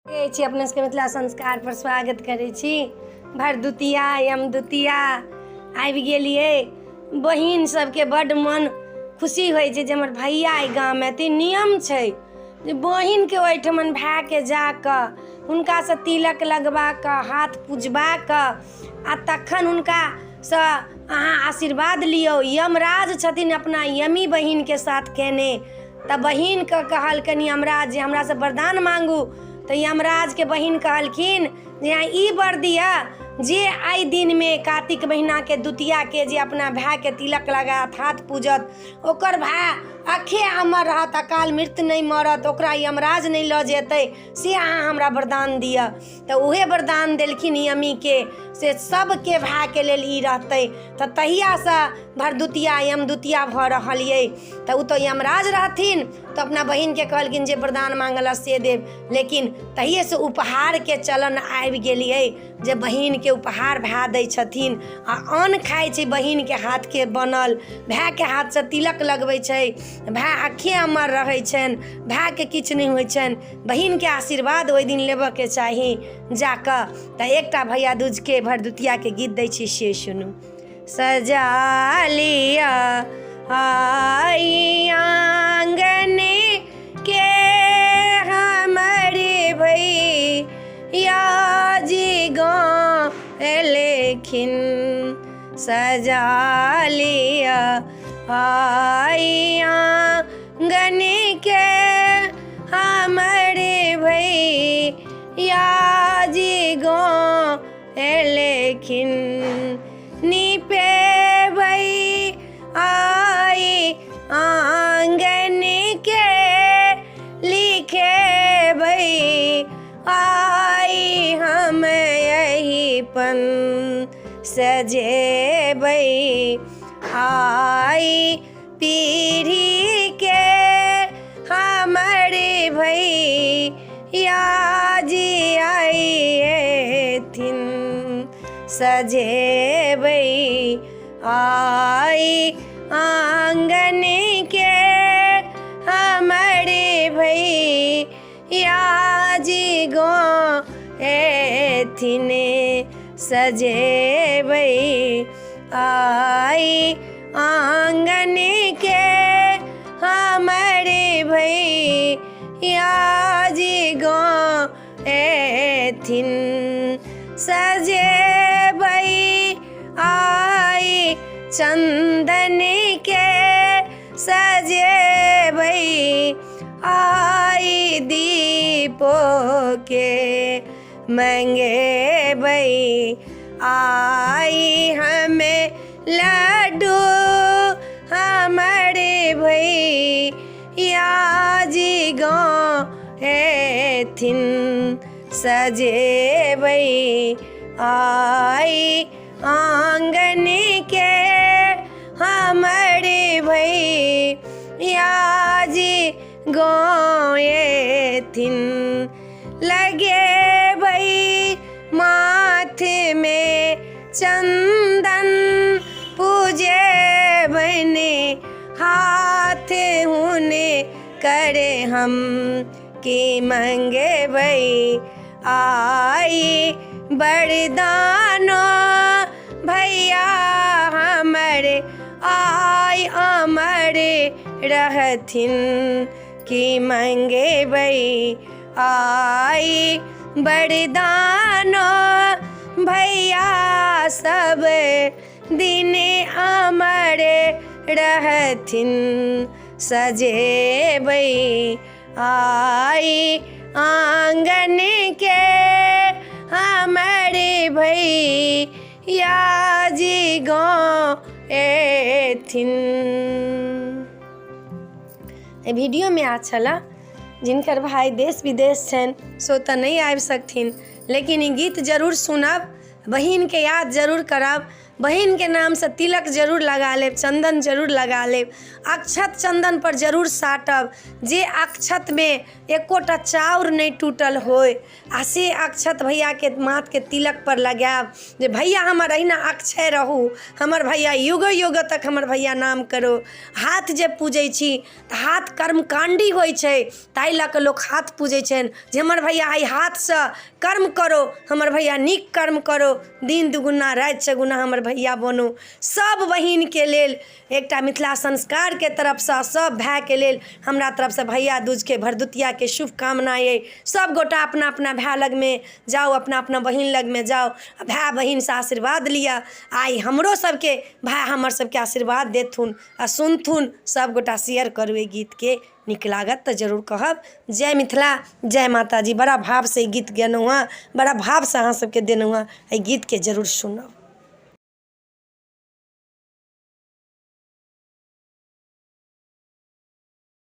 अपने सबके मिथिला संस्कार पर स्वागत करै छी। भरदुतिया यमदुतिया आबि गेलिए। बहिन सबके बड्ड मन खुशी होइ छै जे हमर भैया एहि गाममे एतै। नियम छै जे बहिनके ओहिठमन भायके जाकऽ हुनकासँ तिलक लगबा कऽ हाथ पुजबा कऽ आ तखन हुनकासँ अहाँ आशीर्वाद लियौ। यमराज छथिन अपना यमी बहिनके साथ केने, तऽ बहिनके कहलकनि यमराज जे हमरासँ वरदान मांगू। तऽ यमराज के बहिन कहलखिन जे ई वर दिया जे आइ दिन में कार्तिक महीना के द्वितीया के जे अपना भाई के तिलक लगात हाथ पूजत ओकर भाई अखे अमर रहत, अकाल मृत्यु नहीं मरत, ओकरा यमराज नहीं ल जेतै, से अहाँ हमरा वरदान दिया। तऽ उहे वरदान देलखिन यमी के से सबके भाई के लेल ई रहतै। तऽ तहियासँ भरदुतिया यमदुतिया भऽ रहल यै। तऽ उ तऽ यमराज रहथिन तऽ अपना बहिन के कहलखिन जे वरदान मांगल से देव, लेकिन तहिए से उपहार के चलन आबि गेलिए जे बहिन के उपहार भाई दै छथिन आ अन्न खाइ छै बहिन के हाथ के बनल। भाई के हाथ से तिलक लगबै छै, भाई आखे अमर रहै छनि, भाई के किछु नहीं होइ छनि। बहिन के आशीर्वाद ओहि दिन लेबऽ के चाही जाकऽ। तऽ एकटा भैया दूज के भरदुतिया के गीत दै छी, से सुनू। सजा लिया आई आंगने के हमारे भैया जी गाँव लेकिन सजा लिया आई आंगने के हमारे भैया जी गाँव लेकिन निपे भई आई आंगन के लिखे भई आई हम यही पन सजे भई आई पीढ़ी के हमारे भैया जी आई थिन सजे भई आई आंगन के हमारे भैया जी गाँव थिन सजे भई आई आंगन के हमारे भैया जी गाँव थिन सजे भई आई चंदन के सजे भई आई दीपो के मंगे भई आई हमें लड्डू हमारे भैया जी गाँव थिन सजे भई आई आंगन के हमारे भैया जी गाँव थिन लगे भई माथे में चंदन पूजे बने हाथ हुने करे हम की मंगे भई आई बरदानो भैया हमारे आई अमरे रहथिन की मंगे भई आई बरदानो भैया सब दिन अमरे रहथिन सजे भई आई आंगन के हमारे भैया जी गाँव थिन। वीडियो में आज छला जिनकर भाई देश विदेश छन सो तो नहीं आबि सकथिन, लेकिन ई गीत जरूर सुनब, बहिन के याद जरूर करब। बहिन के नाम से तिलक जरूर लगा लेब, चंदन जरूर लगा लेब, अक्षत चंदन पर जरूर साटब, जे अक्षत में एकोटा चाउर नहीं टूटल होय आ से अक्षत भैया के माथ के तिलक पर लगाब जे भैया हमर अहिना अक्षय रहू, हमर भैया युग युग तक हमर भैया नाम करो। हाथ जे पूजै छी तऽ हाथ कर्मकांडी होइ छै, ताहि लऽ कऽ लोक हाथ पूजै छनि जे हमर भैया आइ हाथसँ कर्म करो, हमर भैया नीक कर्म करो, दिन दुगुना राति चौगुना हमर भैया बनो। सब बहिन के लेल एकटा मिथिला संस्कार के तरफसँ सब भाई के लेल हमरा तरफसँ भैया दूज के भरदुतिया के शुभकामना ये। सब गोटा अपना अपना भाई लग में जाओ, अपना अपना बहिन लग में जाओ, भाई बहिन से आशीर्वाद लिया। आई हमरो सबके भाई हमर सबके आशीर्वाद देथुन आ सुनथुन। सब गोटा शेयर करू ए गीत के, नीक लागत तो जरूर कहब। जय मिथिला, जय माता जी। बड़ा भाव से गीत गेलहुँ हँ, बड़ा भाव से अहाँ सबके देलहुँ हँ, एहि गीत के जरूर सुनब।